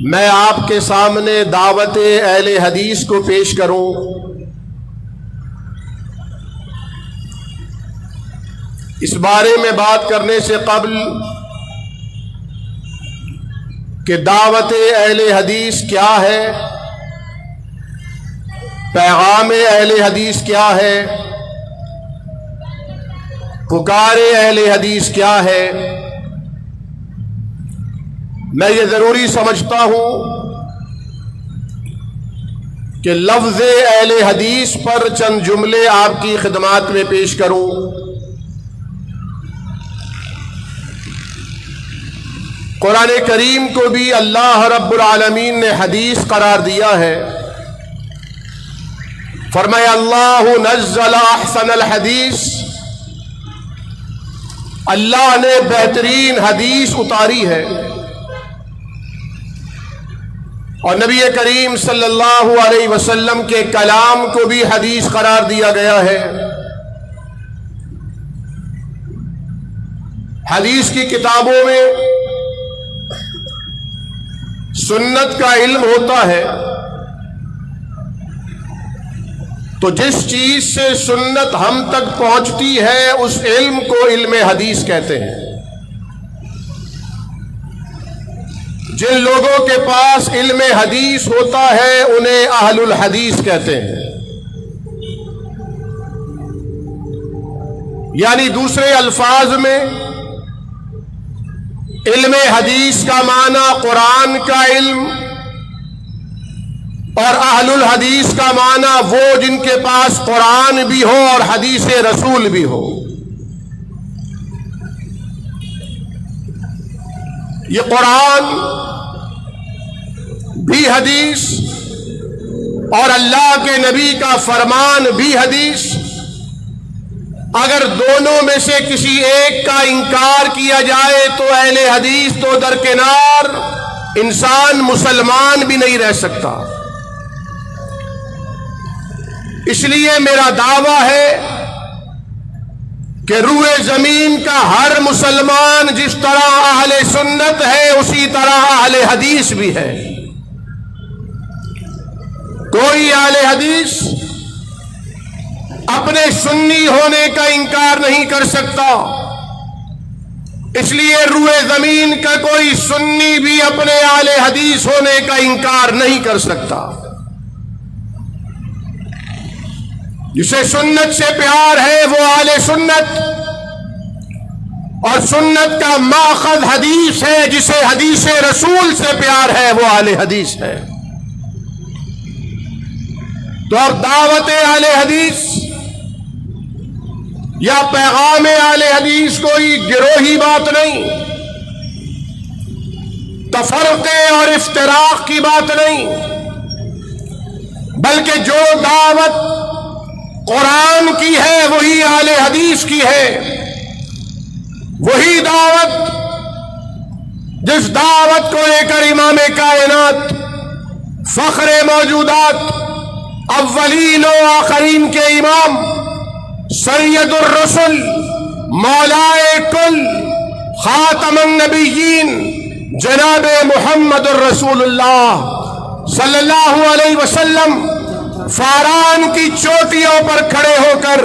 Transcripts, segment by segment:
میں آپ کے سامنے دعوت اہل حدیث کو پیش کروں۔ اس بارے میں بات کرنے سے قبل کہ دعوت اہل حدیث کیا ہے، پیغام اہل حدیث کیا ہے، پکار اہل حدیث کیا ہے، میں یہ ضروری سمجھتا ہوں کہ لفظ اہل حدیث پر چند جملے آپ کی خدمات میں پیش کروں۔ قرآن کریم کو بھی اللہ رب العالمین نے حدیث قرار دیا ہے۔ فرمایا اللہ نزل احسن الحدیث، اللہ نے بہترین حدیث اتاری ہے، اور نبی کریم صلی اللہ علیہ وسلم کے کلام کو بھی حدیث قرار دیا گیا ہے۔ حدیث کی کتابوں میں سنت کا علم ہوتا ہے، تو جس چیز سے سنت ہم تک پہنچتی ہے اس علم کو علم حدیث کہتے ہیں۔ جن لوگوں کے پاس علم حدیث ہوتا ہے انہیں اہل الحدیث کہتے ہیں۔ یعنی دوسرے الفاظ میں علم حدیث کا معنی قرآن کا علم، اور اہل الحدیث کا معنی وہ جن کے پاس قرآن بھی ہو اور حدیث رسول بھی ہو۔ یہ قرآن بھی حدیث اور اللہ کے نبی کا فرمان بھی حدیث، اگر دونوں میں سے کسی ایک کا انکار کیا جائے تو اہل حدیث تو درکنار، انسان مسلمان بھی نہیں رہ سکتا۔ اس لیے میرا دعویٰ ہے کہ روئے زمین کا ہر مسلمان جس طرح اہل سنت ہے اسی طرح اہل حدیث بھی ہے۔ کوئی اہل حدیث اپنے سنی ہونے کا انکار نہیں کر سکتا، اس لیے روئے زمین کا کوئی سنی بھی اپنے اہل حدیث ہونے کا انکار نہیں کر سکتا۔ جسے سنت سے پیار ہے وہ اہل سنت، اور سنت کا ماخذ حدیث ہے، جسے حدیث رسول سے پیار ہے وہ اہل حدیث ہے۔ تو اب دعوت اہل حدیث یا پیغام اہل حدیث کوئی گروہی بات نہیں، تفرقے اور افتراق کی بات نہیں، بلکہ جو دعوت قرآن کی ہے وہی اہل حدیث کی ہے۔ وہی دعوت جس دعوت کو لے کر امام کائنات، فخر موجودات، اولین و آخرین کے امام، سید الرسل، مولائے کل، خاتم النبیین، جناب محمد الرسول اللہ صلی اللہ علیہ وسلم فاران کی چوٹیوں پر کھڑے ہو کر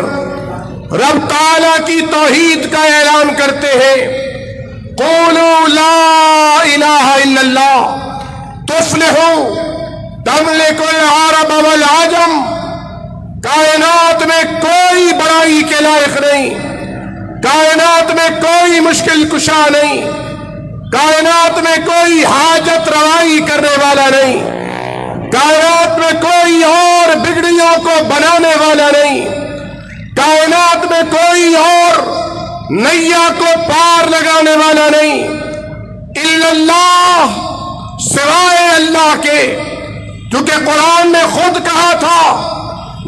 رب تعالیٰ کی توحید کا اعلان کرتے ہیں۔ قولوا لا الہ الا اللہ تفلحوا تملکوا العرب والعجم۔ کائنات میں کوئی بڑائی کے لائق نہیں، کائنات میں کوئی مشکل کشا نہیں، کائنات میں کوئی حاجت روائی کرنے والا نہیں، کائنات میں کوئی اور بگڑیوں کو بنانے والا نہیں، کائنات میں کوئی اور نیا کو پار لگانے والا نہیں، الا اللہ، سوائے اللہ کے، کیونکہ قرآن نے خود کہا تھا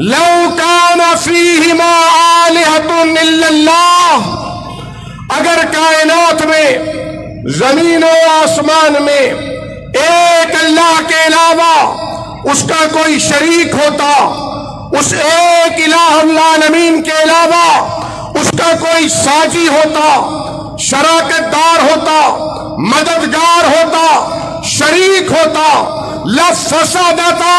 لو کان فیہما آلہۃ الا اللہ، اگر کائنات میں، زمین و آسمان میں ایک اللہ کے علاوہ اس کا کوئی شریک ہوتا، اس ایک الہ العالمین کے علاوہ اس کا کوئی ساجی ہوتا، شراکت دار ہوتا، مددگار ہوتا، شریک شریک ہوتا لفسدتا،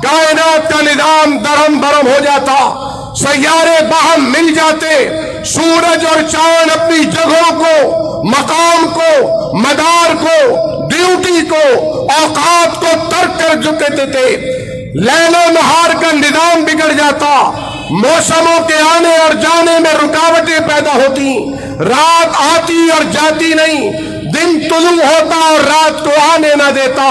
کائنات کا نظام درہم برہم ہو جاتا، سیارے باہم مل جاتے، سورج اور چاند اپنی جگہوں کو، مقام کو، مدار کو، ڈیوٹی کو، اوقات کو ترک کر چکے تھے، لیل و نہار کا نظام بگڑ جاتا، موسموں کے آنے اور جانے میں رکاوٹیں پیدا ہوتی، رات آتی اور جاتی نہیں، دن طلوع ہوتا اور رات کو آنے نہ دیتا۔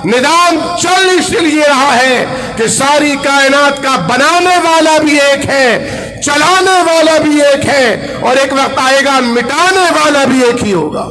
نظام چل اس لیے رہا ہے کہ ساری کائنات کا بنانے والا بھی ایک ہے، چلانے والا بھی ایک ہے، اور ایک وقت آئے گا مٹانے والا بھی ایک ہی ہوگا۔